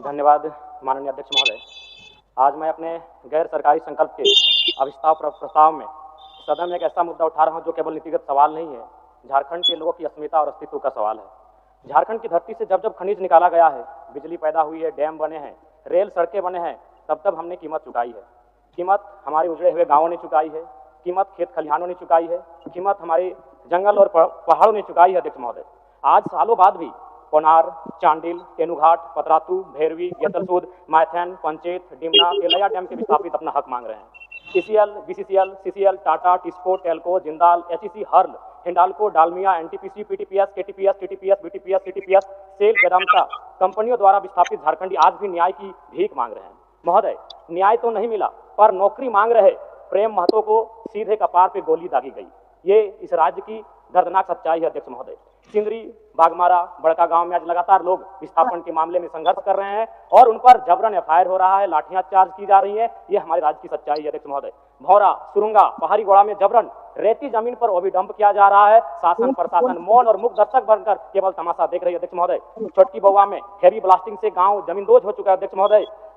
धन्यवाद माननीय अध्यक्ष महोदय। आज मैं अपने गैर सरकारी संकल्प के अविस्तार प्रस्ताव में सदन में एक ऐसा मुद्दा उठा रहा हूं जो केवल नीतिगत सवाल नहीं है, झारखंड के लोगों की अस्मिता और अस्तित्व का सवाल है। झारखंड की धरती से जब जब खनिज निकाला गया है, बिजली पैदा हुई है, डैम बने हैं, रेल सड़कें बने हैं, तब तब हमने कीमत चुकाई है। कीमत हमारे उजड़े हुए गाँवों ने चुकाई है, कीमत खेत खलिहानों ने चुकाई है, कीमत हमारे जंगल और पहाड़ों ने चुकाई है। अध्यक्ष महोदय, आज सालों बाद भी कोनार, चांडिल, तेनुघाट, पतरातू, भैरवी, गेतलसूद, मायथन, पंचेत, डिमना, केलैया डैम के विस्थापित अपना हक मांग रहे हैं। ECL, BCCL, CCL, Tata, TISCO, TELCO, Jindal, HEC, HURL, Hindalco, Dalmia, NTPC, PTPS, KTPS, TTPS, BTPS, CTPS, SAIL, Vedanta कंपनियों द्वारा विस्थापित झारखंडी आज भी न्याय की भीख मांग रहे हैं। महोदय, न्याय तो नहीं मिला, पर नौकरी मांग रहे प्रेम महतो को सीधे कपार पे गोली दागी गई। ये इस राज्य की दर्दनाक सच्चाई है। अध्यक्ष महोदय, सिंदरी, बागमारा, बड़का गांव में आज लगातार लोग विस्थापन के मामले में संघर्ष कर रहे हैं और उन पर जबरन एफआईआर हो रहा है, लाठियां चार्ज की जा रही है। ये हमारे राज्य की सच्चाई है। अध्यक्ष महोदय, भौरा, सुरुंगा, पहाड़ी गोड़ा में जबरन रेती जमीन पर ओबी डंप किया जा रहा है। शासन प्रशासन मौन और मुक्त दर्शक बनकर केवल तमाशा देख रही है। अध्यक्ष महोदय, छोटकी बउआ में हेवी ब्लास्टिंग से गांव जमींदोज हो चुका है।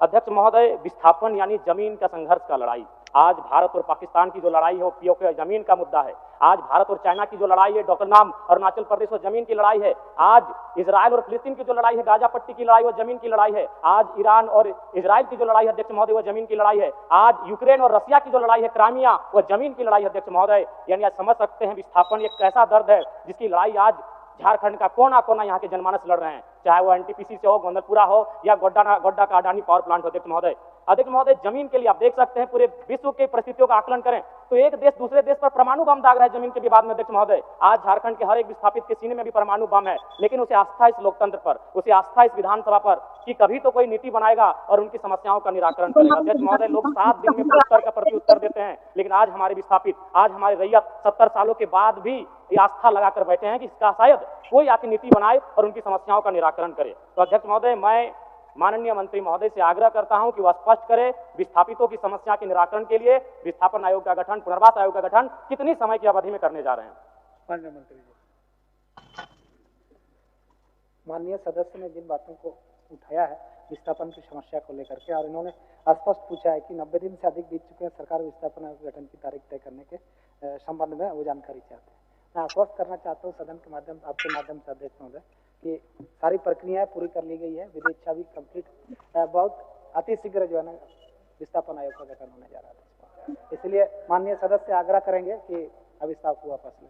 अध्यक्ष महोदय, विस्थापन यानी जमीन का संघर्ष का लड़ाई। आज भारत और पाकिस्तान की जो लड़ाई है वो पीओके जमीन का मुद्दा है। आज भारत और चाइना की जो लड़ाई है, डोकलाम अरुणाचल प्रदेश और जमीन की लड़ाई है। आज इजराइल और फिलिस्तीन की जो लड़ाई है, गाजा पट्टी की लड़ाई, वो जमीन की लड़ाई है। आज ईरान और इजराइल की जो लड़ाई है अध्यक्ष महोदय, वो जमीन की लड़ाई है। आज यूक्रेन और रसिया की जो लड़ाई है, क्राइमिया, वो जमीन की लड़ाई है। अध्यक्ष महोदय, यानी आज समझ सकते हैं विस्थापन एक ऐसा दर्द है जिसकी लड़ाई आज झारखंड का कोना कोना यहाँ के जनमानस लड़ रहे हैं, चाहे वो एनटीपीसी से हो, गोंदलपुरा हो या गोड्डा का अडानी पावर प्लांट हो। अध्यक्ष महोदय, जमीन के लिए आप देख सकते हैं, पूरे विश्व के परिस्थितियों का आकलन करें तो एक देश दूसरे देश पर परमाणु बम दाग रहा है जमीन के विवाद में। अध्यक्ष महोदय, आज झारखंड के हर एक विस्थापित के सीने में भी परमाणु बम है, लेकिन उसे आस्था इस लोकतंत्र पर, उसे आस्था इस विधानसभा पर कि कभी तो कोई नीति बनाएगा और उनकी समस्याओं का निराकरण करेगा। अध्यक्ष महोदय, लोग 7 दिन में प्रत्युत्तर का प्रत्युत्तर देते हैं, लेकिन आज हमारे विस्थापित, आज हमारे रैयत 70 सालों के बाद भी ये आस्था लगाकर बैठे हैं कि इसका शायद कोई आके नीति बनाए और उनकी समस्याओं का निराकरण करे। तो अध्यक्ष महोदय, मैं माननीय मंत्री महोदय से आग्रह करता हूं कि वह स्पष्ट करे विस्थापितों की समस्या के निराकरण के लिए विस्थापन आयोग का गठन, पुनर्वास आयोग का गठन कितनी समय की अवधि में करने जा रहे हैं। माननीय मंत्री जी, माननीय सदस्य ने जिन बातों को उठाया है विस्थापन की समस्या को लेकर के, और इन्होंने स्पष्ट पूछा है कि 90 दिन से अधिक बीत चुके हैं, सरकार विस्थापन आयोग गठन की तारीख तय करने के संबंध में वो जानकारी चाहते हैं। मैं आश्वस्त करना चाहता हूँ सदन के माध्यम, आपके माध्यम से अध्यक्ष महोदय, कि सारी प्रक्रियाएं पूरी कर ली गई है, विधि इच्छा भी कंप्लीट, बहुत अतिशीघ्र जो है ना विस्थापन आयोग का गठन होने जा रहा है। इसलिए माननीय सदस्य आग्रह करेंगे कि अविस्ताव को वापस लें।